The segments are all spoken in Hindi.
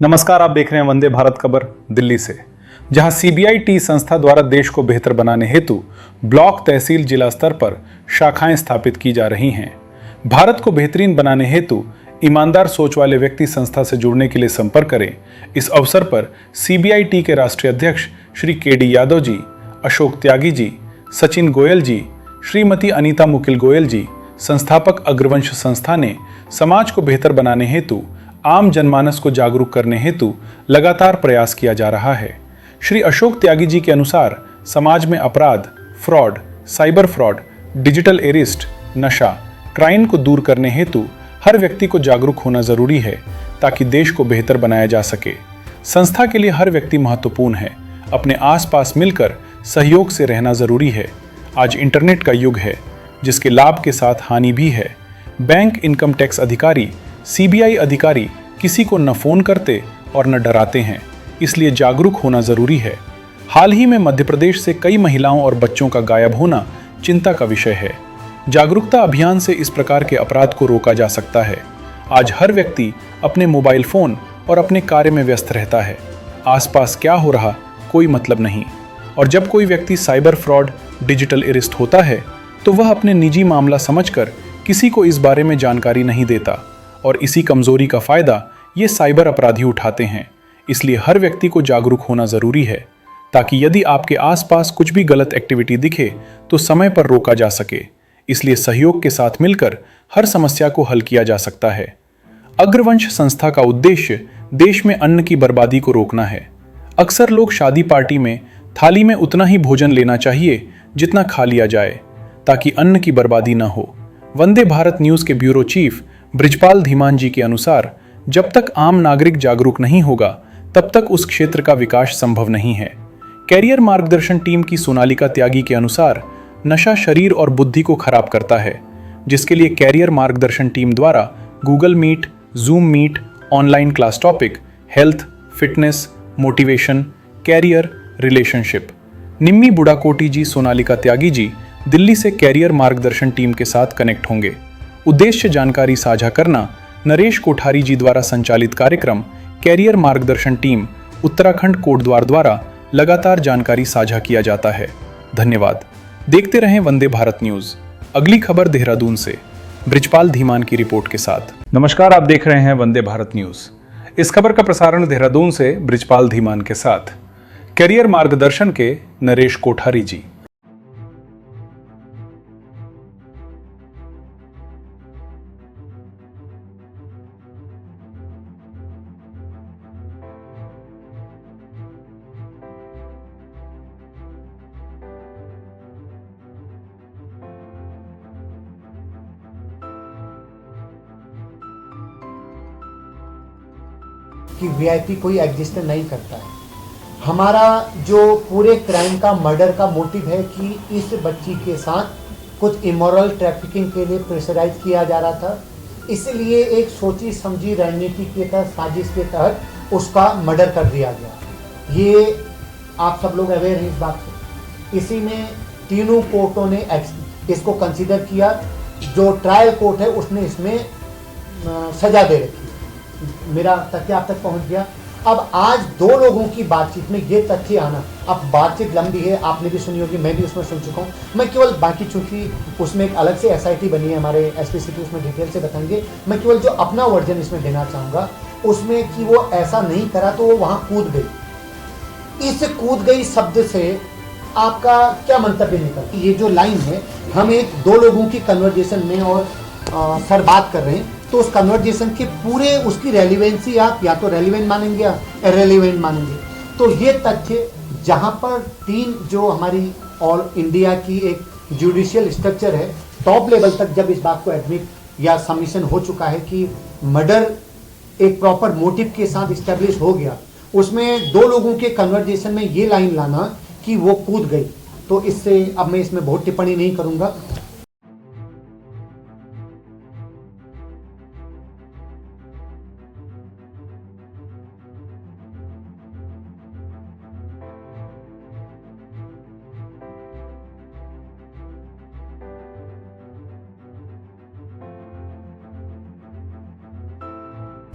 नमस्कार, आप देख रहे हैं वंदे भारत खबर दिल्ली से, जहां सीबीआई टी संस्था द्वारा देश को बेहतर बनाने हेतु ब्लॉक, तहसील, जिला स्तर पर शाखाएं स्थापित की जा रही हैं। भारत को बेहतरीन बनाने हेतु ईमानदार सोच वाले व्यक्ति संस्था से जुड़ने के लिए संपर्क करें। इस अवसर पर सीबीआई टी के राष्ट्रीय अध्यक्ष श्री के.डी. यादव जी, अशोक त्यागी जी, सचिन गोयल जी, श्रीमती अनीता मुकिल गोयल जी, संस्थापक अग्रवंश संस्था ने समाज को बेहतर बनाने हेतु आम जनमानस को जागरूक करने हेतु लगातार प्रयास किया जा रहा है। श्री अशोक त्यागी जी के अनुसार समाज में अपराध, fraud, cyber fraud, digital arrest, नशा, क्राइम को दूर करने हेतु हर व्यक्ति को जागरूक होना जरूरी है ताकि देश को बेहतर बनाया जा सके। संस्था के लिए हर व्यक्ति महत्वपूर्ण है। अपने आसपास मिलकर सहयोग से रहना जरूरी है। आज इंटरनेट का युग है जिसके लाभ के साथ हानि भी है। बैंक, इनकम टैक्स अधिकारी, सीबीआई अधिकारी किसी को न फोन करते और न डराते हैं, इसलिए जागरूक होना जरूरी है। हाल ही में मध्य प्रदेश से कई महिलाओं और बच्चों का गायब होना चिंता का विषय है। जागरूकता अभियान से इस प्रकार के अपराध को रोका जा सकता है। आज हर व्यक्ति अपने मोबाइल फोन और अपने कार्य में व्यस्त रहता है। आसपास क्या हो रहा कोई मतलब नहीं। और जब कोई व्यक्ति साइबर फ्रॉड, डिजिटल अरेस्ट होता है तो वह अपने निजी मामला समझकर किसी को इस बारे में जानकारी नहीं देता और इसी कमजोरी का फायदा ये साइबर अपराधी उठाते हैं। इसलिए हर व्यक्ति को जागरूक होना जरूरी है ताकि यदि आपके आसपास कुछ भी गलत एक्टिविटी दिखे तो समय पर रोका जा सके। इसलिए सहयोग के साथ मिलकर हर समस्या को हल किया जा सकता है। अग्रवंश संस्था का उद्देश्य देश में अन्न की बर्बादी को रोकना है। अक्सर लोग शादी पार्टी में थाली में उतना ही भोजन लेना चाहिए जितना खा लिया जाए ताकि अन्न की बर्बादी न हो। वंदे भारत न्यूज के ब्यूरो चीफ बृजपाल धीमान जी के अनुसार जब तक आम नागरिक जागरूक नहीं होगा तब तक उस क्षेत्र का विकास संभव नहीं है। कैरियर मार्गदर्शन टीम की सोनालिका त्यागी के अनुसार नशा शरीर और बुद्धि को खराब करता है, जिसके लिए कैरियर मार्गदर्शन टीम द्वारा Google Meet, Zoom Meet, online class topic, health, fitness, motivation, career, relationship. Nimmi Budhakoti ji, Sonalika Tyagi ji Delhi से कैरियर मार्गदर्शन टीम के साथ कनेक्ट होंगे। उद्देश्य जानकारी साझा करना। नरेश कोठारी जी द्वारा संचालित कार्यक्रम कैरियर मार्गदर्शन टीम उत्तराखंड कोटद्वार द्वारा लगातार जानकारी साझा किया जाता है। धन्यवाद। देखते रहें वंदे भारत न्यूज। अगली खबर देहरादून से बृजपाल धीमान की रिपोर्ट के साथ। नमस्कार, आप देख रहे हैं वंदे भारत न्यूज। इस खबर का प्रसारण देहरादून से बृजपाल धीमान के साथ। कैरियर मार्गदर्शन के नरेश कोठारी जी। कि वीआईपी कोई एग्जिस्ट नहीं करता है। हमारा जो पूरे क्राइम का, मर्डर का मोटिव है कि इस बच्ची के साथ कुछ इमोरल ट्रैफिकिंग के लिए प्रेशराइज किया जा रहा था, इसलिए एक सोची समझी रणनीति के तहत, साजिश के तहत उसका मर्डर कर दिया गया। ये आप सब लोग अवेयर हैं इस बात से। इसी में तीनों कोर्टों ने इसको कंसिडर किया। जो ट्रायल कोर्ट है उसने इसमें सजा दे रखी। मेरा तथ्य आप तक पहुंच गया। अब आज दो लोगों की बातचीत में ये तथ्य आना, अब बातचीत लंबी है, आपने भी सुनी होगी, मैं भी उसमें सुन चुका हूँ। मैं केवल बाकी, चूंकि उसमें एक अलग से एसआईटी बनी है, हमारे एसपीसीटी उसमें डिटेल से बताएंगे। मैं केवल जो अपना वर्जन इसमें देना चाहूँगा उसमें कि वो ऐसा नहीं करा तो वो वहाँ कूद गई। इस कूद गई शब्द से आपका क्या मंतव्य निकल? ये जो लाइन है, हम एक दो लोगों की कन्वर्जेशन में और सर बात कर रहे हैं, तो उस कन्वर्जेशन के पूरे उसकी रेलिवेंसी आप या तो रेलिवेंट मानेंगे या इररिलेवेंट मानेंगे। तो ये तथ्य जहां पर तीन, जो हमारी ऑल इंडिया की एक जुडिशियल स्ट्रक्चर है, टॉप लेवल तक जब इस बात को एडमिट या सबमिशन हो चुका है कि मर्डर एक प्रॉपर मोटिव के साथ इस्टेब्लिश हो गया, उसमें दो लोगों के कन्वर्जेशन में ये लाइन लाना कि वो कूद गई, तो इससे अब मैं इसमें बहुत टिप्पणी नहीं करूंगा।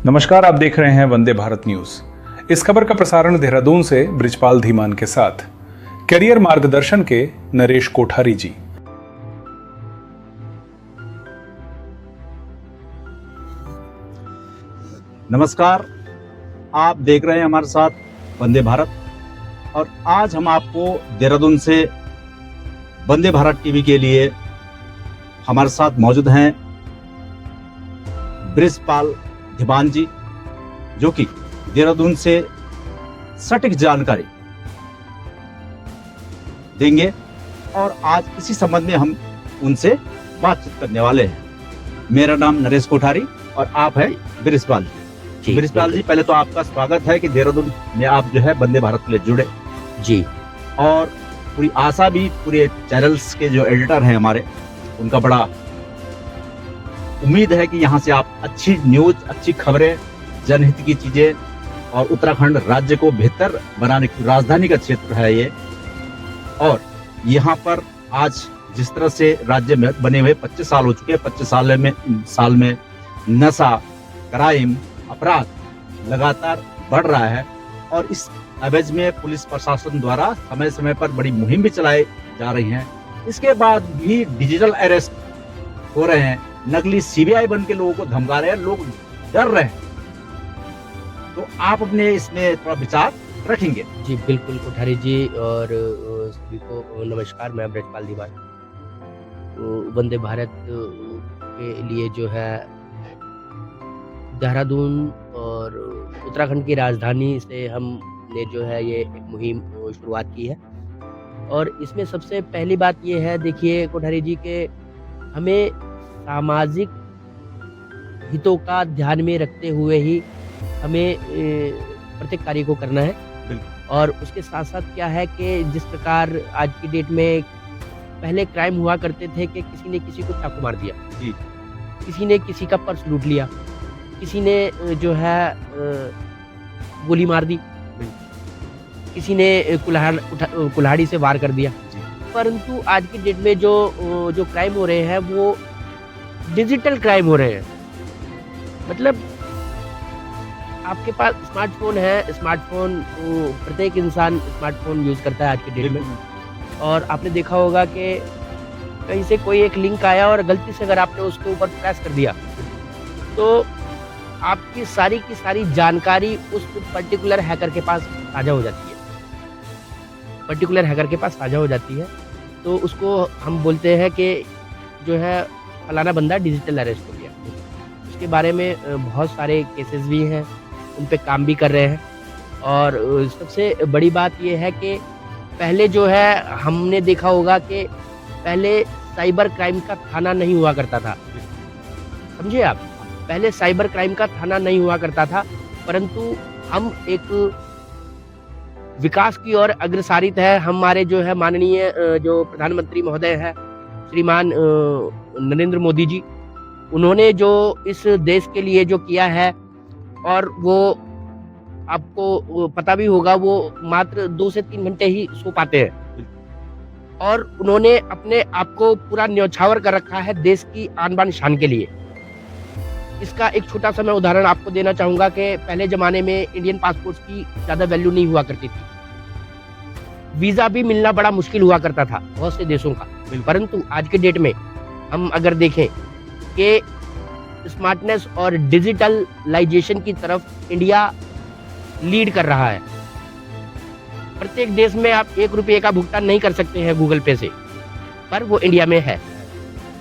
नमस्कार, आप देख रहे हैं वंदे भारत न्यूज। इस खबर का प्रसारण देहरादून से ब्रिजपाल धीमान के साथ करियर मार्गदर्शन के नरेश कोठारी जी। नमस्कार, आप देख रहे हैं हमारे साथ वंदे भारत, और आज हम आपको देहरादून से वंदे भारत टीवी के लिए हमारे साथ मौजूद हैं ब्रिजपाल धीमान जी, जो कि देहरादून से सटीक जानकारी देंगे और आज इसी संबंध में हम उनसे बातचीत करने वाले हैं। मेरा नाम नरेश कोठारी और आप हैं ब्रिजपाल जी। ब्रिजपाल जी, पहले तो आपका स्वागत है कि देहरादून में आप जो है वंदे भारत के लिए जुड़े जी। और पूरी आशा भी पूरे चैनल्स के जो एडिटर हैं हमारे, उनका बड़ा उम्मीद है कि यहाँ से आप अच्छी न्यूज, अच्छी खबरें, जनहित की चीजें और उत्तराखंड राज्य को बेहतर बनाने की, राजधानी का क्षेत्र है ये, और यहाँ पर आज जिस तरह से राज्य में बने हुए 25 साल हो चुके हैं, 25 साल में नशा, क्राइम, अपराध लगातार बढ़ रहा है और इस एवज में पुलिस प्रशासन द्वारा समय समय पर बड़ी मुहिम भी चलाई जा रही है। इसके बाद भी डिजिटल अरेस्ट हो रहे हैं, नकली सीबीआई बन के लोगों को धमका रहे हैं, लोग डर रहे हैं। तो आप अपने इसमें थोड़ा विचार रखेंगे? जी बिल्कुल कोठारी जी, और सभी को नमस्कार। मैं ब्रिजपाल धीमान, वंदे भारत के लिए जो है देहरादून और उत्तराखंड की राजधानी से हमने जो है ये एक मुहिम शुरुआत की है। और इसमें सबसे पहली बात ये है, देखिए कोठारी जी, के हमें सामाजिक हितों का ध्यान में रखते हुए ही हमें प्रत्येक कार्य को करना है। और उसके साथ साथ क्या है कि जिस प्रकार आज की डेट में पहले क्राइम हुआ करते थे कि किसी ने किसी को चाकू मार दिया जी, किसी ने किसी का पर्स लूट लिया, किसी ने जो है गोली मार दी, किसी ने कुल्हाड़ी से वार कर दिया। परंतु आज की डेट में जो क्राइम हो रहे हैं वो डिजिटल क्राइम हो रहे हैं। मतलब आपके पास स्मार्टफोन है, स्मार्टफोन प्रत्येक इंसान स्मार्टफोन यूज करता है आज की डेट में। और आपने देखा होगा कि कहीं से कोई एक लिंक आया और गलती से अगर आपने उसके ऊपर प्रेस कर दिया तो आपकी सारी की सारी जानकारी उस पर्टिकुलर हैकर के पास साझा हो जाती है। तो उसको हम बोलते हैं कि जो है फलाना बंदा डिजिटल अरेस्ट हो गया। उसके बारे में बहुत सारे केसेस भी हैं, उन पे काम भी कर रहे हैं। और सबसे बड़ी बात ये है कि पहले जो है हमने देखा होगा कि पहले साइबर क्राइम का थाना नहीं हुआ करता था, समझे आप? पहले साइबर क्राइम का थाना नहीं हुआ करता था, परंतु हम एक विकास की ओर अग्रसारित है। हमारे जो है माननीय जो प्रधानमंत्री महोदय हैं श्रीमान नरेंद्र मोदी जी, उन्होंने जो इस देश के लिए जो किया है, और वो आपको पता भी होगा, वो मात्र 2 से 3 घंटे ही सो पाते हैं। और उन्होंने अपने आप को पूरा न्यौछावर कर रखा है देश की आन बान शान के लिए। इसका एक छोटा सा मैं उदाहरण आपको देना चाहूँगा कि पहले ज़माने में इंडियन पासपोर्ट की ज़्यादा वैल्यू नहीं हुआ करती थी, वीज़ा भी मिलना बड़ा मुश्किल हुआ करता था बहुत से देशों का। परंतु आज के डेट में हम अगर देखें कि स्मार्टनेस और डिजिटलाइजेशन की तरफ इंडिया लीड कर रहा है। प्रत्येक देश में आप 1 रुपये का भुगतान नहीं कर सकते हैं गूगल पे से, पर वो इंडिया में है।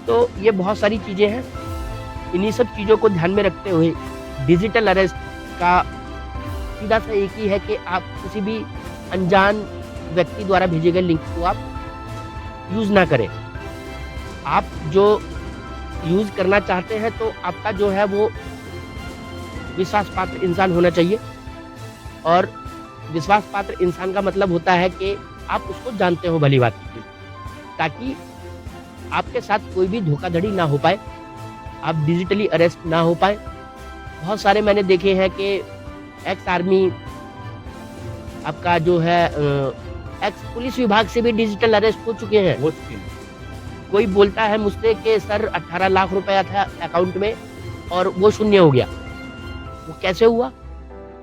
तो ये बहुत सारी चीज़ें हैं। इन्हीं सब चीज़ों को ध्यान में रखते हुए डिजिटल अरेस्ट का सीधा सा एक ही है कि आप किसी भी अनजान व्यक्ति द्वारा भेजे गए लिंक को आप यूज़ ना करें। आप जो यूज़ करना चाहते हैं तो आपका जो है वो विश्वास पात्र इंसान होना चाहिए। और विश्वास पात्र इंसान का मतलब होता है कि आप उसको जानते हो भली बात, ताकि आपके साथ कोई भी धोखाधड़ी ना हो पाए, आप डिजिटली अरेस्ट ना हो पाए। बहुत सारे मैंने देखे हैं कि एक्स आर्मी, आपका जो है एक्स पुलिस विभाग से भी डिजिटल अरेस्ट हो चुके हैं। कोई बोलता है मुझसे कि सर 18 लाख रुपया था अकाउंट में और वो शून्य हो गया। वो कैसे हुआ?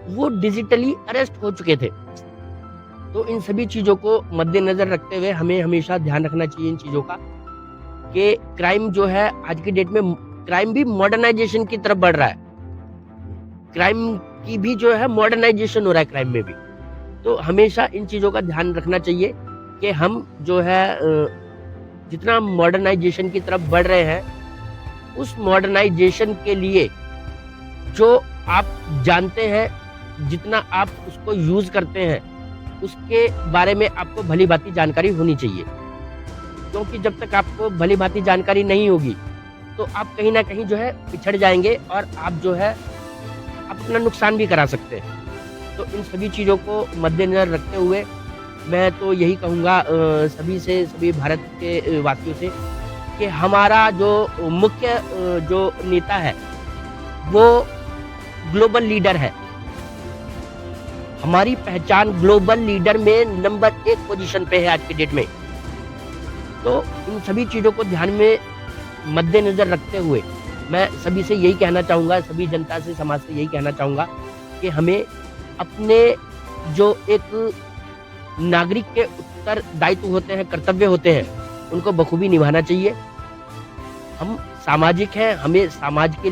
वो डिजिटली अरेस्ट हो चुके थे। तो इन सभी चीज़ों को मद्देनज़र रखते हुए हमें हमेशा ध्यान रखना चाहिए इन चीज़ों का कि क्राइम जो है आज की डेट में क्राइम भी मॉडर्नाइजेशन की तरफ बढ़ रहा है। क्राइम की भी जो है मॉडर्नाइजेशन हो रहा है क्राइम में भी। तो हमेशा इन चीज़ों का ध्यान रखना चाहिए कि हम जो है जितना मॉडर्नाइजेशन की तरफ बढ़ रहे हैं, उस मॉडर्नाइजेशन के लिए जो आप जानते हैं, जितना आप उसको यूज़ करते हैं, उसके बारे में आपको भली-भाँति जानकारी होनी चाहिए। क्योंकि जब तक आपको भली-भाँति जानकारी नहीं होगी, तो आप कहीं न कहीं जो है पिछड़ जाएँगे और आप जो है अपना नुकसान भी करा सकते हैं। तो इन सभी चीज़ों को मद्देनज़र रखते हुए मैं तो यही कहूँगा सभी से, सभी भारत के वासियों से कि हमारा जो मुख्य जो नेता है, वो ग्लोबल लीडर है। हमारी पहचान ग्लोबल लीडर में नंबर 1 पोजीशन पे है आज की डेट में। तो इन सभी चीज़ों को ध्यान में मद्देनज़र रखते हुए मैं सभी से यही कहना चाहूँगा, सभी जनता से, समाज से यही कहना चाहूँगा कि हमें अपने जो एक नागरिक के उत्तरदायित्व होते हैं, कर्तव्य होते हैं, उनको बखूबी निभाना चाहिए। हम सामाजिक हैं, हमें समाज के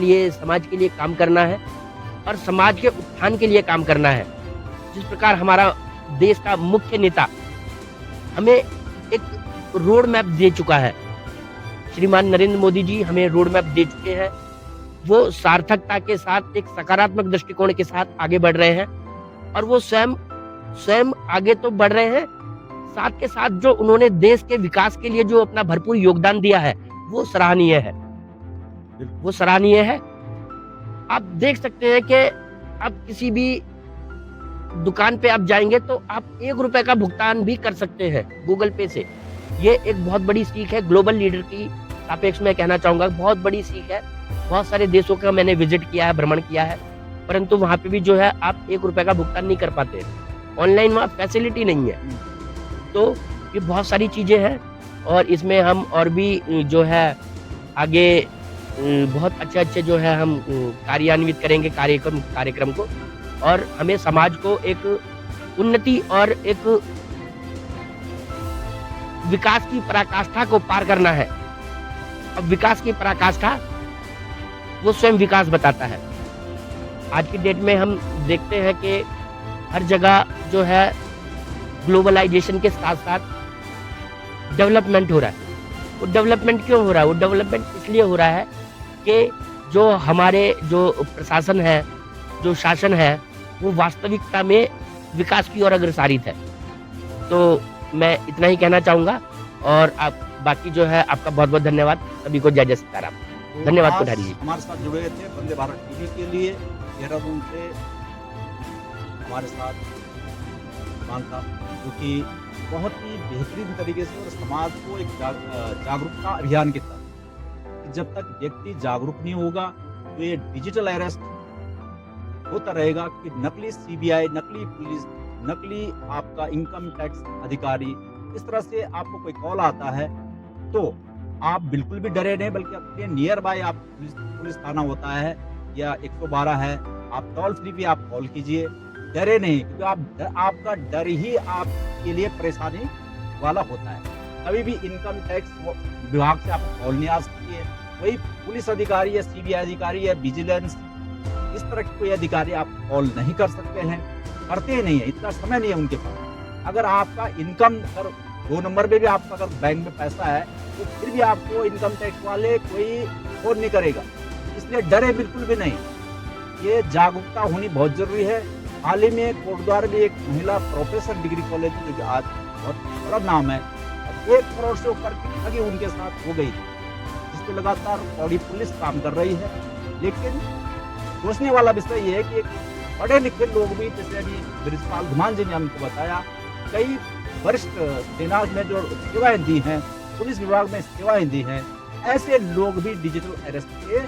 लिए काम करना है और समाज के उत्थान के लिए काम करना है। जिस प्रकार हमारा देश का मुख्य नेता हमें एक रोड मैप दे चुका है, श्रीमान नरेंद्र मोदी जी हमें रोड मैप दे चुके हैं। वो सार्थकता के साथ, एक सकारात्मक दृष्टिकोण के साथ आगे बढ़ रहे हैं और वो स्वयं आगे तो बढ़ रहे हैं, साथ के साथ जो उन्होंने देश के विकास के लिए जो अपना भरपूर योगदान दिया है, वो सराहनीय है। वो सराहनीय है। आप देख सकते हैं कि आप किसी भी दुकान पे आप जाएंगे तो आप ₹1 का भुगतान भी कर सकते हैं गूगल पे से। ये एक बहुत बड़ी सीख है, ग्लोबल लीडर की सापेक्ष में कहना चाहूँगा, बहुत बड़ी सीख है। बहुत सारे देशों का मैंने विजिट किया है, भ्रमण किया है, परंतु वहाँ पे भी जो है आप ₹1 का भुगतान नहीं कर पाते। ऑनलाइन वहाँ फैसिलिटी नहीं है। तो ये बहुत सारी चीज़ें हैं और इसमें हम और भी जो है आगे बहुत अच्छे जो है हम कार्यान्वित करेंगे कार्यक्रम को और हमें समाज को एक उन्नति और एक विकास की पराकाष्ठा को पार करना है। अब विकास की पराकाष्ठा वो स्वयं विकास बताता है। आज की डेट में हम देखते हैं कि हर जगह जो है ग्लोबलाइजेशन के साथ साथ डेवलपमेंट हो रहा है। वो डेवलपमेंट क्यों हो रहा है? वो डेवलपमेंट इसलिए हो रहा है कि जो हमारे जो प्रशासन है, जो शासन है, वो वास्तविकता में विकास की ओर अग्रसारित है। तो मैं इतना ही कहना चाहूँगा और आप बाकी जो है आपका बहुत बहुत धन्यवाद। सभी को जय जय सीताराम। धन्यवाद कोठारी जी। हमारे साथ जुड़े थे वंदे भारत टीवी के लिए देहरादून से हमारे साथ मान था, जो कि बहुत ही बेहतरीन तरीके से और समाज को एक जागरूकता अभियान की तरह, जब तक व्यक्ति जागरूक नहीं होगा तो ये डिजिटल अरेस्ट होता रहेगा कि नकली सीबीआई, नकली पुलिस, नकली आपका इनकम टैक्स अधिकारी, इस तरह से आपको कोई कॉल आता है तो आप बिल्कुल भी डरे नहीं, बल्कि अपने नियर बाय आप पुलिस थाना होता है या 112 है, आप टोल फ्री भी आप कॉल कीजिए, डरे नहीं, क्योंकि आपका डर ही आपके लिए परेशानी वाला होता है। कभी भी इनकम टैक्स विभाग से आपको कॉल नहीं आ सकती है, कोई पुलिस अधिकारी या सीबीआई अधिकारी या विजिलेंस, इस तरह के कोई अधिकारी आप कॉल नहीं कर सकते हैं, करते ही नहीं है, इतना समय नहीं है उनके पास। अगर आपका इनकम अगर 2 नंबर में भी आपका अगर बैंक में पैसा है तो फिर भी आपको इनकम टैक्स वाले कोई फोन नहीं करेगा, इसलिए डरे बिल्कुल भी नहीं। ये जागरूकता होनी बहुत जरूरी है। हाल ही में कोटद्वार में एक महिला प्रोफेसर डिग्री कॉलेज जो कि आज बहुत बड़ा नाम है, 1 करोड़ से ऊपर की ठगी उनके साथ हो गई, जिसपे लगातार बड़ी पुलिस काम कर रही है। लेकिन सोचने वाला विषय ये है कि एक पढ़े लिखे लोग भी, जैसे अभी ब्रिजपाल धीमान जी ने हमको बताया, कई वरिष्ठ सेना में जो सेवाएं दी हैं, पुलिस विभाग में सेवाएं दी हैं, ऐसे लोग भी डिजिटल अरेस्ट के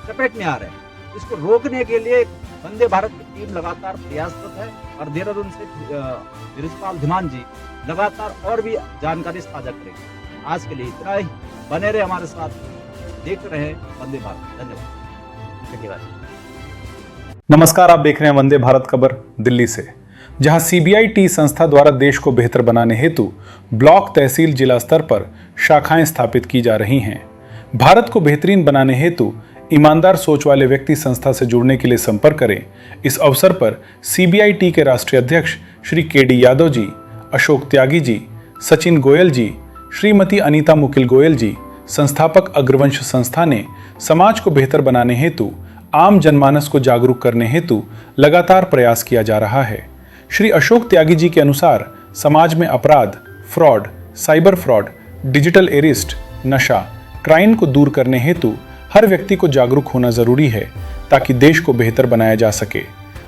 चपेट में आ रहे हैं। इसको रोकने के लिए वंदे भारत की टीम लगातार प्रयासरत है और देहरादून से ब्रिजपाल धीमान जी लगातार और भी जानकारी साझा करेंगे। आज के लिए इतना ही, बने रहे हमारे साथ, देखते रहे वंदे भारत। धन्यवाद। धन्यवाद। नमस्कार, आप देख रहे हैं वंदे भारत खबर दिल्ली से, जहां सीबीआई टी संस्था द्वारा देश को बेहतर बनाने हेतु ब्लॉक, तहसील, जिला स्तर पर शाखाएं स्थापित की जा रही हैं। भारत को बेहतरीन बनाने हेतु ईमानदार सोच वाले व्यक्ति संस्था से जुड़ने के लिए संपर्क करें। इस अवसर पर सीबीआई टी के राष्ट्रीय अध्यक्ष श्री केडी यादव जी, अशोक त्यागी जी, सचिन गोयल जी, श्रीमती अनीता मुकिल गोयल जी, संस्थापक अग्रवंश संस्था ने समाज को बेहतर बनाने हेतु, आम जनमानस को जागरूक करने हेतु लगातार प्रयास किया जा रहा है। श्री अशोक त्यागी जी के अनुसार समाज में अपराध, fraud, cyber fraud, digital arrest, नशा, क्राइम को दूर करने हेतु हर व्यक्ति को जागरूक होना जरूरी है ताकि देश को बेहतर बनाया जा सके।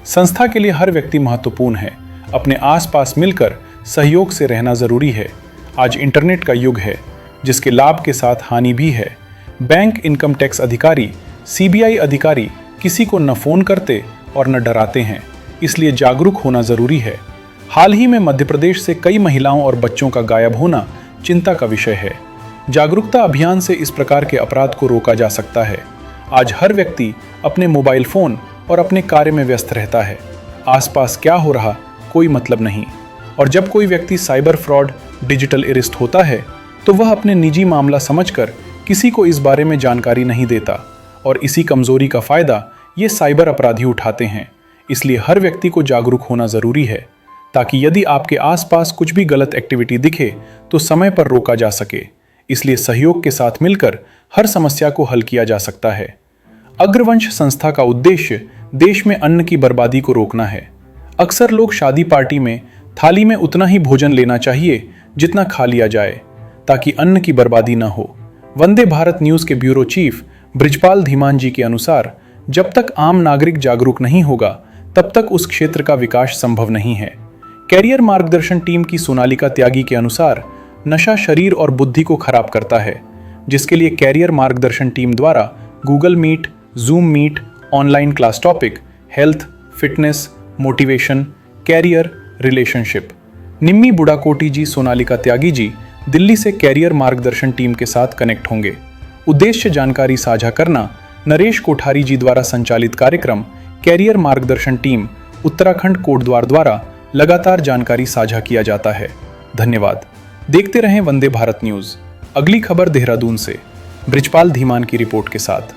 संस्था के लिए हर व्यक्ति महत्वपूर्ण है। अपने आसपास मिलकर सहयोग से रहना जरूरी है। आज इंटरनेट का युग है जिसके लाभ के साथ हानि भी है। बैंक, इनकम टैक्स अधिकारी, सीबीआई अधिकारी किसी को न फोन करते और न डराते हैं, इसलिए जागरूक होना जरूरी है। हाल ही में मध्य प्रदेश से कई महिलाओं और बच्चों का गायब होना चिंता का विषय है। जागरूकता अभियान से इस प्रकार के अपराध को रोका जा सकता है। आज हर व्यक्ति अपने मोबाइल फोन और अपने कार्य में व्यस्त रहता है। आसपास क्या हो रहा कोई मतलब नहीं। और जब कोई व्यक्ति साइबर फ्रॉड, डिजिटल अरेस्ट होता है तो वह अपने निजी मामला समझकर किसी को इस बारे में जानकारी नहीं देता और इसी कमजोरी का फायदा ये साइबर अपराधी उठाते हैं। इसलिए हर व्यक्ति को जागरूक होना जरूरी है ताकि यदि आपके आसपास कुछ भी गलत एक्टिविटी दिखे तो समय पर रोका जा सके। इसलिए सहयोग के साथ मिलकर हर समस्या को हल किया जा सकता है। अग्रवंश संस्था का उद्देश्य देश में अन्न की बर्बादी को रोकना है। अक्सर लोग शादी पार्टी में थाली में उतना ही भोजन लेना चाहिए जितना खा लिया जाए ताकि अन्न की बर्बादी न हो। वंदे भारत न्यूज के ब्यूरो चीफ ब्रिजपाल धीमान जी के अनुसार जब तक आम नागरिक जागरूक नहीं होगा तब तक उस क्षेत्र का विकास संभव नहीं है। कैरियर मार्गदर्शन टीम की सोनालिका त्यागी के अनुसार नशा शरीर और बुद्धि को खराब करता है, जिसके लिए कैरियर मार्गदर्शन टीम द्वारा Google Meet, Zoom Meet, online class topic, health, fitness, motivation, career, relationship. Nimmi Budhakoti ji, Sonalika Tyagi ji Delhi से कैरियर मार्गदर्शन टीम के साथ कनेक्ट होंगे। उद्देश्य जानकारी साझा करना। नरेश कोठारी जी द्वारा संचालित कार्यक्रम कैरियर मार्गदर्शन टीम उत्तराखंड कोटद्वार द्वारा लगातार जानकारी साझा किया जाता है। धन्यवाद। देखते रहें वंदे भारत न्यूज। अगली खबर देहरादून से ब्रिजपाल धीमान की रिपोर्ट के साथ।